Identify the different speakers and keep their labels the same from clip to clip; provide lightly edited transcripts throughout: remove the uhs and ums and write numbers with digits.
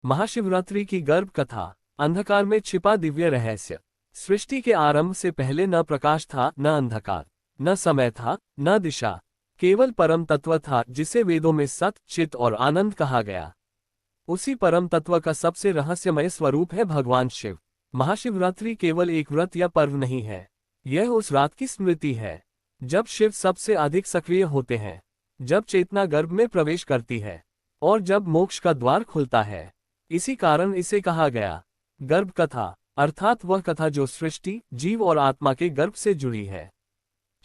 Speaker 1: महाशिवरात्रि की गर्भ कथा। अंधकार में छिपा दिव्य रहस्य। सृष्टि के आरंभ से पहले न प्रकाश था, न अंधकार, न समय था, न दिशा। केवल परम तत्व था, जिसे वेदों में सत, चित और आनंद कहा गया। उसी परम तत्व का सबसे रहस्यमय स्वरूप है भगवान शिव। महाशिवरात्रि केवल एक व्रत या पर्व नहीं है, यह उस रात की स्मृति है जब शिव सबसे अधिक सक्रिय होते हैं, जब चेतना गर्भ में प्रवेश करती है और जब मोक्ष का द्वार खुलता है। इसी कारण इसे कहा गया गर्भ कथा, अर्थात वह कथा जो सृष्टि, जीव और आत्मा के गर्भ से जुड़ी है।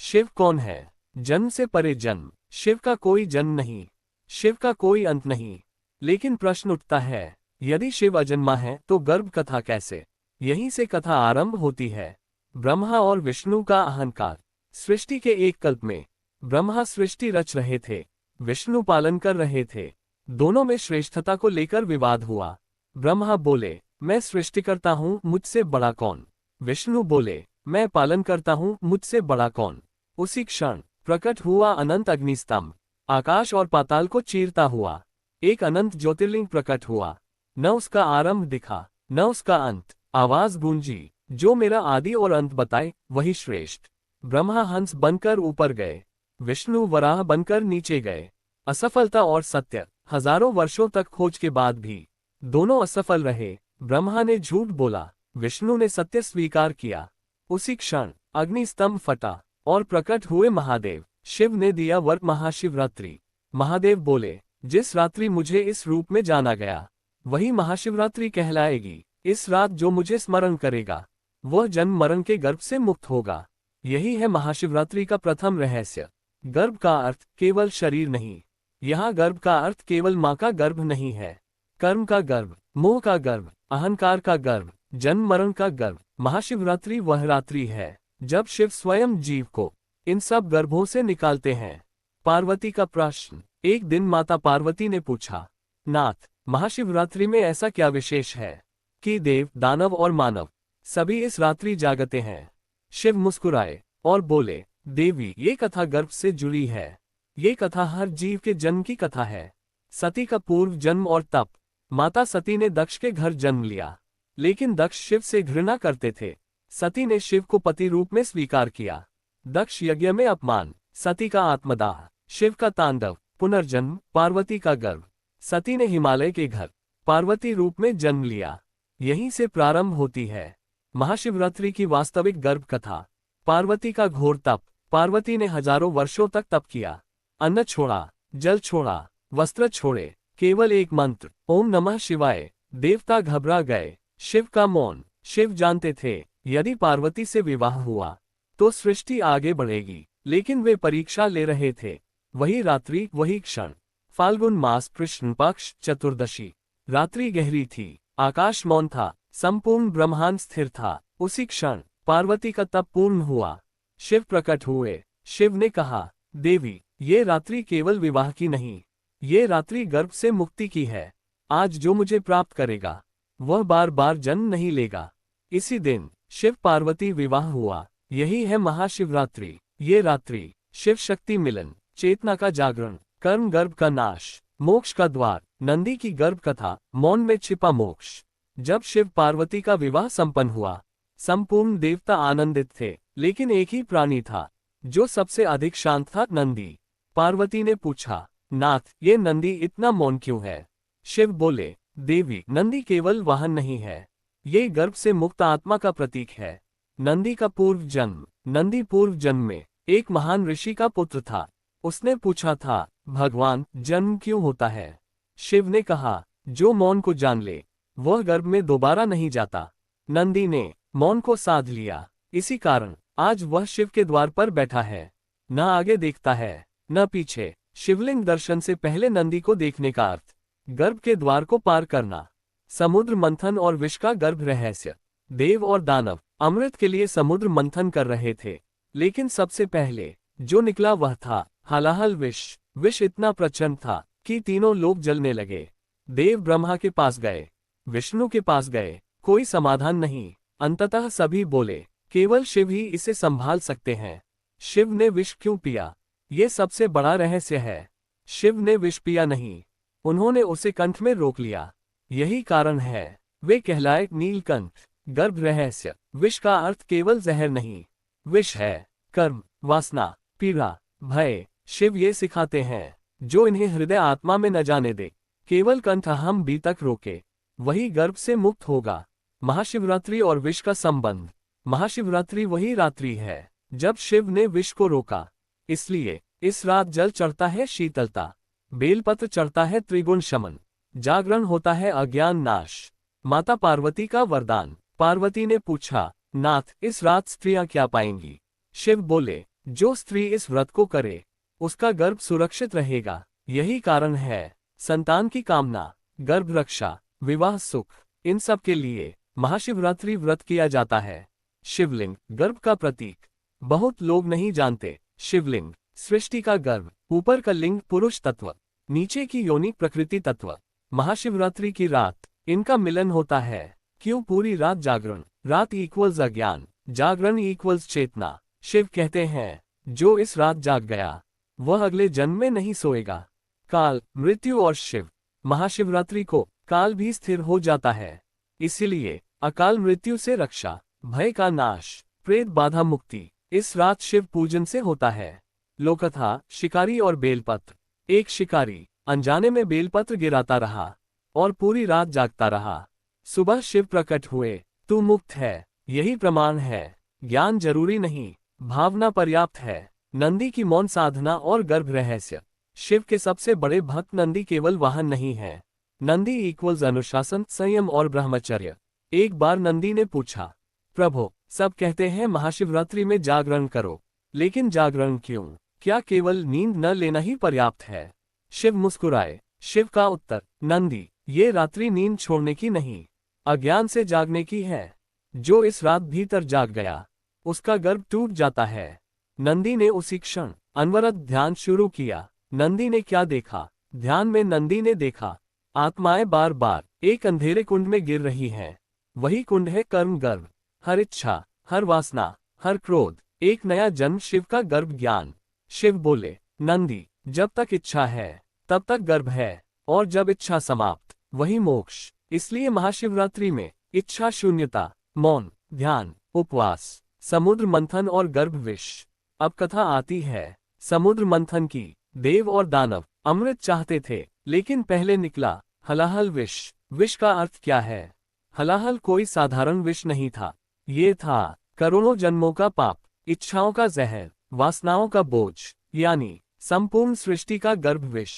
Speaker 1: शिव कौन है? जन्म से परे जन्म। शिव का कोई जन्म नहीं, शिव का कोई अंत नहीं। लेकिन प्रश्न उठता है, यदि शिव अजन्मा है तो गर्भ कथा कैसे? यहीं से कथा आरंभ होती है। ब्रह्मा और विष्णु का अहंकार। सृष्टि के एक कल्प में ब्रह्मा सृष्टि रच रहे थे, विष्णु पालन कर रहे थे। दोनों में श्रेष्ठता को लेकर विवाद हुआ। ब्रह्मा बोले, मैं सृष्टि करता हूं, मुझसे बड़ा कौन? विष्णु बोले, मैं पालन करता हूं, मुझसे बड़ा कौन? उसी क्षण प्रकट हुआ अनंत अग्निस्तंभ, आकाश और पाताल को चीरता हुआ। एक अनंत ज्योतिर्लिंग प्रकट हुआ। न उसका आरंभ दिखा, न उसका अंत। आवाज गूंजी, जो मेरा आदि और अंत बताए वही श्रेष्ठ। ब्रह्मा हंस बनकर ऊपर गए, विष्णु वराह बनकर नीचे गए। असफलता और सत्य। हजारों वर्षों तक खोज के बाद भी दोनों असफल रहे। ब्रह्मा ने झूठ बोला, विष्णु ने सत्य स्वीकार किया। उसी क्षण अग्निस्तंभ फटा और प्रकट हुए महादेव। शिव ने दिया वर महाशिवरात्रि। महादेव बोले, जिस रात्रि मुझे इस रूप में जाना गया वही महाशिवरात्रि कहलाएगी। इस रात जो मुझे स्मरण करेगा वह जन्म मरण के गर्भ से मुक्त होगा। यही है महाशिवरात्रि का प्रथम रहस्य। गर्भ का अर्थ केवल शरीर नहीं, यहाँ गर्भ का अर्थ केवल माँ का गर्भ नहीं है। कर्म का गर्भ, मोह का गर्भ, अहंकार का गर्भ, जन्म मरण का गर्भ। महाशिवरात्रि वह रात्रि है जब शिव स्वयं जीव को इन सब गर्भों से निकालते हैं। पार्वती का प्रश्न। एक दिन माता पार्वती ने पूछा, नाथ, महाशिवरात्रि में ऐसा क्या विशेष है कि देव, दानव और मानव सभी इस रात्रि जागते हैं? शिव मुस्कुराए और बोले, देवी, ये कथा गर्भ से जुड़ी है। ये कथा हर जीव के जन्म की कथा है। सती का पूर्व जन्म और तप। माता सती ने दक्ष के घर जन्म लिया, लेकिन दक्ष शिव से घृणा करते थे। सती ने शिव को पति रूप में स्वीकार किया। दक्ष यज्ञ में अपमान, सती का आत्मदाह, शिव का तांडव, पुनर्जन्म, पार्वती का गर्भ। सती ने हिमालय के घर पार्वती रूप में जन्म लिया। यहीं से प्रारंभ होती है महाशिवरात्रि की वास्तविक गर्भ कथा। पार्वती का घोर तप। पार्वती ने हजारों वर्षों तक तप किया। अन्न छोड़ा, जल छोड़ा, वस्त्र छोड़े, केवल एक मंत्र, ओम नमः शिवाय। देवता घबरा गए। शिव का मौन। शिव जानते थे, यदि पार्वती से विवाह हुआ तो सृष्टि आगे बढ़ेगी, लेकिन वे परीक्षा ले रहे थे। वही रात्रि, वही क्षण। फाल्गुन मास, कृष्ण पक्ष, चतुर्दशी। रात्रि गहरी थी, आकाश मौन था, संपूर्ण ब्रह्मांड स्थिर था। उसी क्षण पार्वती का तप पूर्ण हुआ। शिव प्रकट हुए। शिव ने कहा, देवी, ये रात्रि केवल विवाह की नहीं, ये रात्रि गर्भ से मुक्ति की है। आज जो मुझे प्राप्त करेगा वह बार बार जन्म नहीं लेगा। इसी दिन शिव पार्वती विवाह हुआ। यही है महाशिवरात्रि। ये रात्रि शिव शक्ति मिलन, चेतना का जागरण, कर्म गर्भ का नाश, मोक्ष का द्वार। नंदी की गर्भ कथा, मौन में छिपा मोक्ष। जब शिव पार्वती का विवाह संपन्न हुआ, संपूर्ण देवता आनंदित थे, लेकिन एक ही प्राणी था जो सबसे अधिक शांत था, नंदी। पार्वती ने पूछा, नाथ, ये नंदी इतना मौन क्यों है? शिव बोले, देवी, नंदी केवल वाहन नहीं है, ये गर्भ से मुक्त आत्मा का प्रतीक है। नंदी का पूर्व जन्म। नंदी पूर्व जन्म में एक महान ऋषि का पुत्र था। उसने पूछा था, भगवान, जन्म क्यों होता है? शिव ने कहा, जो मौन को जान ले वह गर्भ में दोबारा नहीं जाता। नंदी ने मौन को साध लिया। इसी कारण आज वह शिव के द्वार पर बैठा है, न आगे देखता है न पीछे। शिवलिंग दर्शन से पहले नंदी को देखने का अर्थ गर्भ के द्वार को पार करना। समुद्र मंथन और विष का गर्भ रहस्य। देव और दानव अमृत के लिए समुद्र मंथन कर रहे थे, लेकिन सबसे पहले जो निकला वह था हलाहल विष। विष इतना प्रचंड था कि तीनों लोग जलने लगे। देव ब्रह्मा के पास गए, विष्णु के पास गए, कोई समाधान नहीं। अंततः सभी बोले, केवल शिव ही इसे संभाल सकते हैं। शिव ने विष क्यों पिया, ये सबसे बड़ा रहस्य है। शिव ने विष पिया नहीं, उन्होंने उसे कंठ में रोक लिया। यही कारण है वे कहलाए नीलकंठ। गर्भ रहस्य। विष का अर्थ केवल जहर नहीं, विष है कर्म, वासना, पीड़ा, भय। शिव ये सिखाते हैं जो इन्हें हृदय आत्मा में न जाने दे, केवल कंठ हम भी तक रोके, वही गर्भ से मुक्त होगा। महाशिवरात्रि और विष का संबंध। महाशिवरात्रि वही रात्रि है जब शिव ने विष को रोका, इसलिए इस रात जल चढ़ता है शीतलता, बेलपत्र चढ़ता है त्रिगुण शमन, जागरण होता है अज्ञान नाश। माता पार्वती का वरदान। पार्वती ने पूछा, नाथ इस रात स्त्रियां क्या पाएंगी? शिव बोले, जो स्त्री इस व्रत को करे उसका गर्भ सुरक्षित रहेगा। यही कारण है संतान की कामना, गर्भ रक्षा, विवाह सुख, इन सब के लिए महाशिवरात्रि व्रत किया जाता है। शिवलिंग गर्भ का प्रतीक। बहुत लोग नहीं जानते, शिवलिंग सृष्टि का गर्भ, ऊपर का लिंग पुरुष तत्व, नीचे की योनि प्रकृति तत्व। महाशिवरात्रि की रात इनका मिलन होता है। क्यों? पूरी रात जागरण। रात इक्वल्स अज्ञान, जागरण इक्वल्स चेतना। शिव कहते हैं जो इस रात जाग गया वह अगले जन्म में नहीं सोएगा। काल, मृत्यु और शिव। महाशिवरात्रि को काल भी स्थिर हो जाता है, इसीलिए अकाल मृत्यु से रक्षा, भय का नाश, प्रेत बाधा मुक्ति इस रात शिव पूजन से होता है। लोककथा। शिकारी और बेलपत्र। एक शिकारी अनजाने में बेलपत्र गिराता रहा और पूरी रात जागता रहा। सुबह शिव प्रकट हुए, तू मुक्त है। यही प्रमाण है, ज्ञान जरूरी नहीं, भावना पर्याप्त है। नंदी की मौन साधना और गर्भ रहस्य। शिव के सबसे बड़े भक्त नंदी केवल वाहन नहीं है। नंदी इक्वल्स अनुशासन, संयम और ब्रह्मचर्य। एक बार नंदी ने पूछा, प्रभु सब कहते हैं महाशिवरात्रि में जागरण करो, लेकिन जागरण क्यों? क्या केवल नींद न लेना ही पर्याप्त है? शिव मुस्कुराए। शिव का उत्तर, नंदी ये रात्रि नींद छोड़ने की नहीं, अज्ञान से जागने की है। जो इस रात भीतर जाग गया उसका गर्भ टूट जाता है। नंदी ने उसी क्षण अनवरत ध्यान शुरू किया। नंदी ने क्या देखा? ध्यान में नंदी ने देखा आत्माएं बार बार एक अंधेरे कुंड में गिर रही हैं। वही कुंड है कर्म गर्भ। हर इच्छा, हर वासना, हर क्रोध एक नया जन्म। शिव का गर्भ ज्ञान। शिव बोले, नंदी जब तक इच्छा है तब तक गर्भ है, और जब इच्छा समाप्त वही मोक्ष। इसलिए महाशिवरात्रि में इच्छा शून्यता, मौन, ध्यान, उपवास, समुद्र मंथन और गर्भ विष। अब कथा आती है समुद्र मंथन की। देव और दानव अमृत चाहते थे, लेकिन पहले निकला हलाहल विष। विष का अर्थ क्या है? हलाहल कोई साधारण विष नहीं था, ये था करोड़ों जन्मों का पाप, इच्छाओं का जहर, वासनाओं का बोझ, यानी संपूर्ण सृष्टि का गर्भ विष।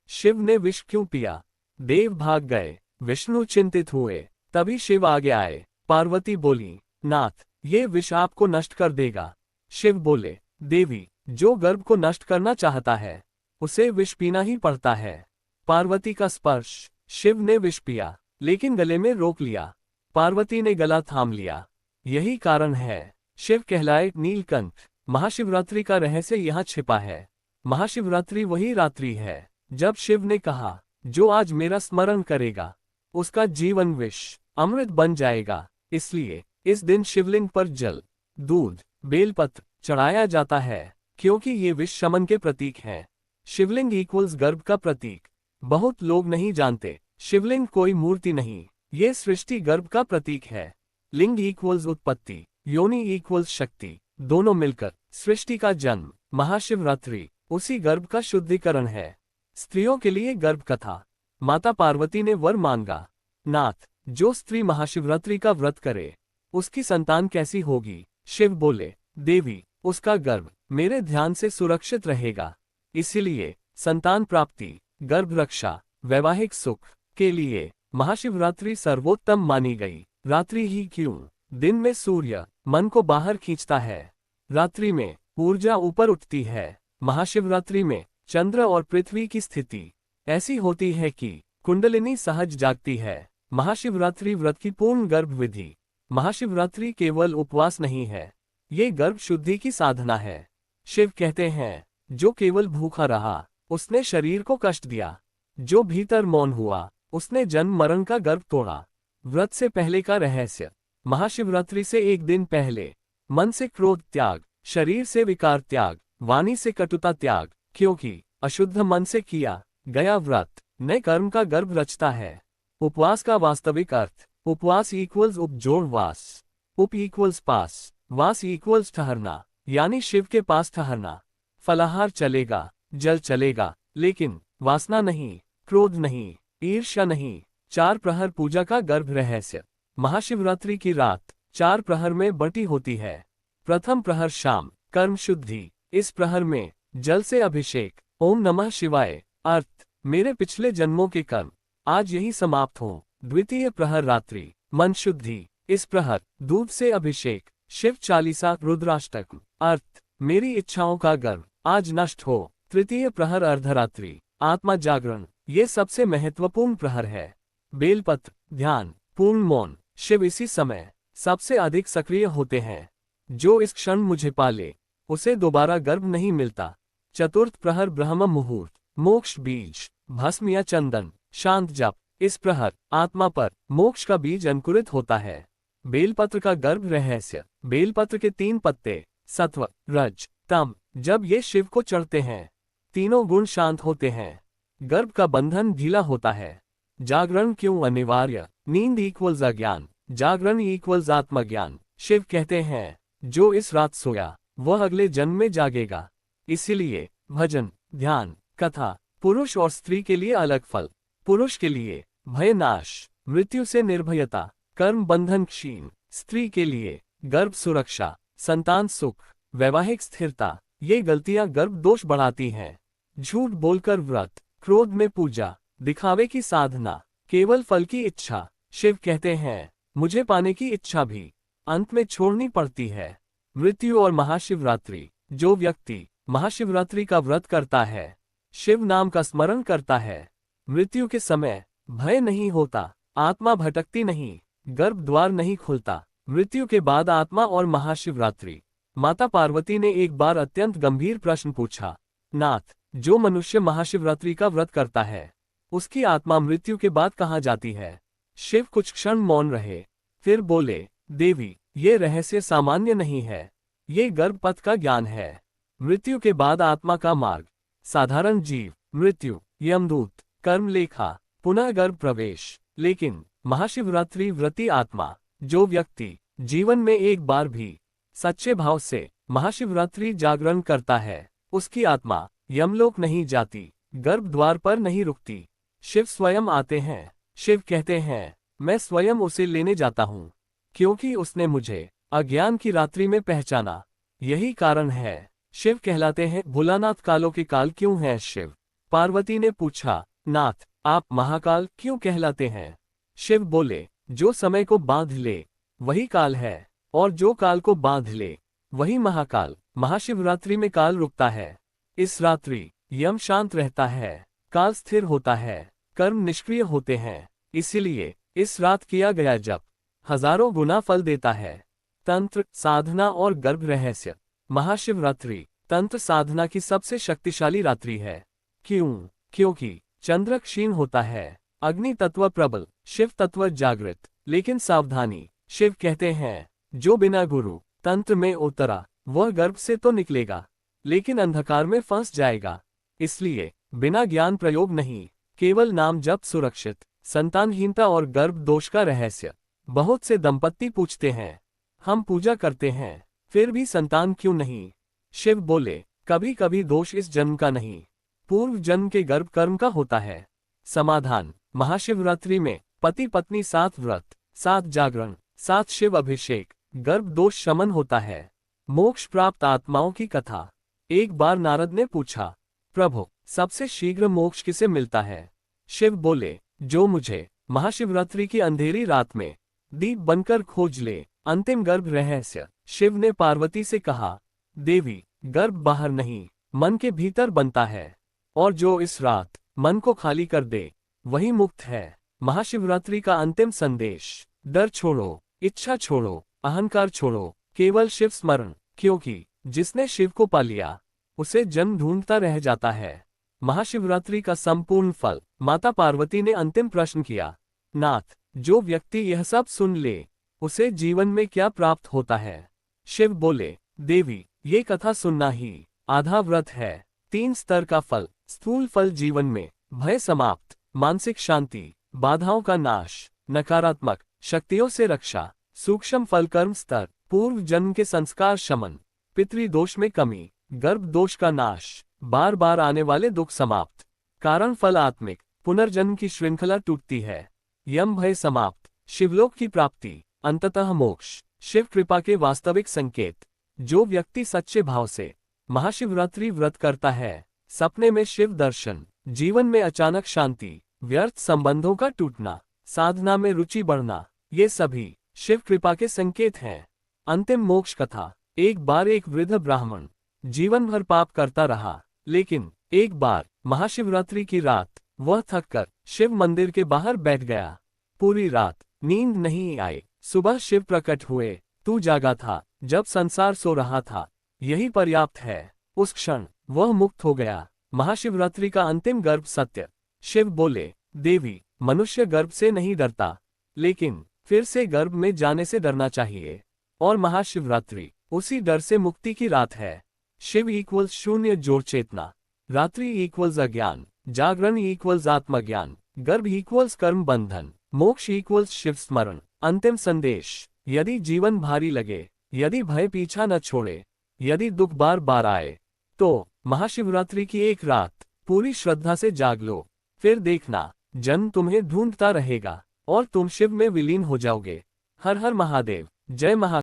Speaker 1: शिव ने विष क्यों पिया? देव भाग गए, विष्णु चिंतित हुए, तभी शिव आगे आए। पार्वती बोली, नाथ ये विष आपको नष्ट कर देगा। शिव बोले, देवी जो गर्भ को नष्ट करना चाहता है उसे विष पीना ही पड़ता है। पार्वती का स्पर्श। शिव ने विष पिया, लेकिन गले में रोक लिया। पार्वती ने गला थाम लिया। यही कारण है शिव कहलाए नीलकंठ। महाशिवरात्रि का रहस्य यहाँ छिपा है। महाशिवरात्रि वही रात्रि है जब शिव ने कहा, जो आज मेरा स्मरण करेगा उसका जीवन विष अमृत बन जाएगा। इसलिए इस दिन शिवलिंग पर जल, दूध, बेलपत्र चढ़ाया जाता है, क्योंकि ये विष शमन के प्रतीक हैं। शिवलिंग इक्वल्स गर्भ का प्रतीक। बहुत लोग नहीं जानते, शिवलिंग कोई मूर्ति नहीं, ये सृष्टि गर्भ का प्रतीक है। लिंग इक्वल्स उत्पत्ति, योनि इक्वल्स शक्ति, दोनों मिलकर सृष्टि का जन्म। महाशिवरात्रि उसी गर्भ का शुद्धिकरण है। स्त्रियों के लिए गर्भ कथा। माता पार्वती ने वर मांगा, नाथ जो स्त्री महाशिवरात्रि का व्रत करे उसकी संतान कैसी होगी? शिव बोले, देवी उसका गर्भ मेरे ध्यान से सुरक्षित रहेगा। इसीलिए संतान प्राप्ति, गर्भ रक्षा, वैवाहिक सुख के लिए महाशिवरात्रि सर्वोत्तम मानी गई। रात्रि ही क्यों? दिन में सूर्य मन को बाहर खींचता है, रात्रि में ऊर्जा ऊपर उठती है। महाशिवरात्रि में चंद्र और पृथ्वी की स्थिति ऐसी होती है कि कुंडलिनी सहज जागती है। महाशिवरात्रि व्रत की पूर्ण गर्भ विधि। महाशिवरात्रि केवल उपवास नहीं है, ये गर्भ शुद्धि की साधना है। शिव कहते हैं, जो केवल भूखा रहा उसने शरीर को कष्ट दिया, जो भीतर मौन हुआ उसने जन्म मरण का गर्भ तोड़ा। व्रत से पहले का रहस्य। महाशिवरात्रि से एक दिन पहले मन से क्रोध त्याग, शरीर से विकार त्याग, वाणी से कटुता त्याग, क्योंकि अशुद्ध मन से किया गया व्रत नए कर्म का गर्भ रचता है। उपवास का वास्तविक अर्थ। उपवास इक्वल्स उपजोड़ वास। उप इक्वल्स पास, वास इक्वल्स ठहरना, यानी शिव के पास ठहरना। फलाहार चलेगा, जल चलेगा, लेकिन वासना नहीं, क्रोध नहीं, ईर्ष्या नहीं। 4 प्रहर पूजा का गर्भ रहस्य। महाशिवरात्रि की रात 4 प्रहर में बटी होती है। प्रथम प्रहर शाम, कर्म शुद्धि। इस प्रहर में जल से अभिषेक। ओम नमः शिवाय। अर्थ, मेरे पिछले जन्मों के कर्म आज यही समाप्त हों। द्वितीय प्रहर रात्रि, मन शुद्धि। इस प्रहर दूध से अभिषेक। शिव चालीसा रुद्राष्टक। अर्थ, मेरी इच्छाओं का गर्भ आज नष्ट हो। तृतीय प्रहर अर्धरात्रि, आत्मा जागरण। ये सबसे महत्वपूर्ण प्रहर है। बेलपत्र, ध्यान, पूर्ण मौन। शिव इसी समय सबसे अधिक सक्रिय होते हैं। जो इस क्षण मुझे पाले उसे दोबारा गर्भ नहीं मिलता। चतुर्थ प्रहर ब्रह्म मुहूर्त, मोक्ष बीज, भस्म या चंदन, शांत जप। इस प्रहर आत्मा पर मोक्ष का बीज अंकुरित होता है। बेलपत्र का गर्भ रहस्य। बेलपत्र के 3 पत्ते, सत्व, रज, तम, जब ये शिव को चढ़ते हैं तीनों गुण शांत होते हैं। गर्भ का बंधन ढीला होता है। जागरण क्यों अनिवार्य? नींद इक्वल्स अज्ञान, जागरण इक्वल्स आत्मज्ञान। शिव कहते हैं जो इस रात सोया वह अगले जन्म में जागेगा। इसीलिए भजन, ध्यान, कथा पुरुष और स्त्री के लिए अलग फल। पुरुष के लिए भय नाश, मृत्यु से निर्भयता, कर्म बंधन क्षीण। स्त्री के लिए गर्भ सुरक्षा, संतान सुख, वैवाहिक स्थिरता। ये गलतियां गर्भ दोष बढ़ाती हैं। झूठ बोलकर व्रत, क्रोध में पूजा, दिखावे की साधना, केवल फल की इच्छा। शिव कहते हैं मुझे पाने की इच्छा भी अंत में छोड़नी पड़ती है। मृत्यु और महाशिवरात्रि। जो व्यक्ति महाशिवरात्रि का व्रत करता है, शिव नाम का स्मरण करता है, मृत्यु के समय भय नहीं होता, आत्मा भटकती नहीं, गर्भ द्वार नहीं खुलता। मृत्यु के बाद आत्मा और महाशिवरात्रि। माता पार्वती ने एक बार अत्यंत गंभीर प्रश्न पूछा, नाथ, जो मनुष्य महाशिवरात्रि का व्रत करता है उसकी आत्मा मृत्यु के बाद कहाँ जाती है? शिव कुछ क्षण मौन रहे, फिर बोले, देवी, ये रहस्य सामान्य नहीं है, ये गर्भपथ का ज्ञान है। मृत्यु के बाद आत्मा का मार्ग। साधारण जीव, मृत्यु, यमदूत, कर्म लेखा, पुनः गर्भ प्रवेश। लेकिन महाशिवरात्रि व्रती आत्मा, जो व्यक्ति जीवन में एक बार भी सच्चे भाव से महाशिवरात्रि जागरण करता है, उसकी आत्मा यमलोक नहीं जाती, गर्भ द्वार पर नहीं रुकती। शिव स्वयं आते हैं। शिव कहते हैं मैं स्वयं उसे लेने जाता हूँ, क्योंकि उसने मुझे अज्ञान की रात्रि में पहचाना। यही कारण है शिव कहलाते हैं भोलानाथ। कालों के काल क्यों हैं शिव? पार्वती ने पूछा, नाथ, आप महाकाल क्यों कहलाते हैं? शिव बोले, जो समय को बांध ले वही काल है, और जो काल को बांध ले वही महाकाल। महाशिवरात्रि में काल रुकता है। इस रात्रि यम शांत रहता है, काल स्थिर होता है, कर्म निष्क्रिय होते हैं। इसीलिए इस रात किया गया जप हजारों गुना फल देता है। तंत्र, साधना और गर्भ रहस्य। महाशिवरात्रि तंत्र साधना की सबसे शक्तिशाली रात्रि है। क्यों? क्योंकि चंद्र क्षीण होता है, अग्नि तत्व प्रबल, शिव तत्व जागृत। लेकिन सावधानी, शिव कहते हैं जो बिना गुरु तंत्र में उतरा वह गर्भ से तो निकलेगा, लेकिन अंधकार में फंस जाएगा। इसलिए बिना ज्ञान प्रयोग नहीं, केवल नाम जप सुरक्षित। संतानहीनता और गर्भ दोष का रहस्य। बहुत से दंपत्ति पूछते हैं, हम पूजा करते हैं फिर भी संतान क्यों नहीं? शिव बोले, कभी कभी दोष इस जन्म का नहीं, पूर्व जन्म के गर्भ कर्म का होता है। समाधान, महाशिवरात्रि में पति पत्नी साथ व्रत, साथ जागरण, साथ शिव अभिषेक, गर्भ दोष शमन होता है। मोक्ष प्राप्त आत्माओं की कथा। एक बार नारद ने पूछा, प्रभु, सबसे शीघ्र मोक्ष किसे मिलता है? शिव बोले, जो मुझे महाशिवरात्रि की अंधेरी रात में दीप बनकर खोज ले। अंतिम गर्भ रहस्य। शिव ने पार्वती से कहा, देवी, गर्भ बाहर नहीं, मन के भीतर बनता है, और जो इस रात मन को खाली कर दे वही मुक्त है। महाशिवरात्रि का अंतिम संदेश, डर छोड़ो, इच्छा छोड़ो, अहंकार छोड़ो, केवल शिव स्मरण। क्योंकि जिसने शिव को पा लिया उसे जन्म ढूंढता रह जाता है। महाशिवरात्रि का संपूर्ण फल। माता पार्वती ने अंतिम प्रश्न किया, नाथ, जो व्यक्ति यह सब सुन ले उसे जीवन में क्या प्राप्त होता है? शिव बोले, देवी, ये कथा सुनना ही आधा व्रत है। 3 स्तर का फल। स्थूल फल जीवन में भय समाप्त, मानसिक शांति, बाधाओं का नाश, नकारात्मक शक्तियों से रक्षा, सूक्ष्म फल कर्म स्तर, पूर्व जन्म के संस्कार शमन, पितृदोष में कमी, गर्भ दोष का नाश, बार बार आने वाले दुख समाप्त, कारण फल आत्मिक, पुनर्जन्म की श्रृंखला टूटती है, यम भय समाप्त, शिवलोक की प्राप्ति, अंततः मोक्ष, शिव कृपा के वास्तविक संकेत। जो व्यक्ति सच्चे भाव से महाशिवरात्रि व्रत करता है, सपने में शिव दर्शन, जीवन में अचानक शांति, व्यर्थ संबंधों का टूटना, साधना में रुचि बढ़ना, ये सभी शिव कृपा के संकेत हैं। अंतिम मोक्ष कथा। एक बार एक वृद्ध ब्राह्मण जीवन भर पाप करता रहा, लेकिन एक बार महाशिवरात्रि की रात वह थककर शिव मंदिर के बाहर बैठ गया। पूरी रात नींद नहीं आई। सुबह शिव प्रकट हुए। तू जागा था जब संसार सो रहा था, यही पर्याप्त है। उस क्षण वह मुक्त हो गया। महाशिवरात्रि का अंतिम गर्भ सत्य। शिव बोले, देवी, मनुष्य गर्भ से नहीं डरता, लेकिन फिर से गर्भ में जाने से डरना चाहिए। और महाशिवरात्रि उसी डर से मुक्ति की रात है। शिव इक्वल्स शून्य जोड़ चेतना, रात्रि इक्वल्स अज्ञान, जागरण इक्वल्स आत्मज्ञान, गर्भ इक्वल्स कर्म बंधन, मोक्ष इक्वल्स शिव स्मरण। अंतिम संदेश, यदि जीवन भारी लगे, यदि भय पीछा न छोड़े, यदि दुख बार बार आए, तो महाशिवरात्रि की एक रात पूरी श्रद्धा से जाग लो। फिर देखना, जन्म तुम्हें ढूंढता रहेगा और तुम शिव में विलीन हो जाओगे। हर हर महादेव। जय महा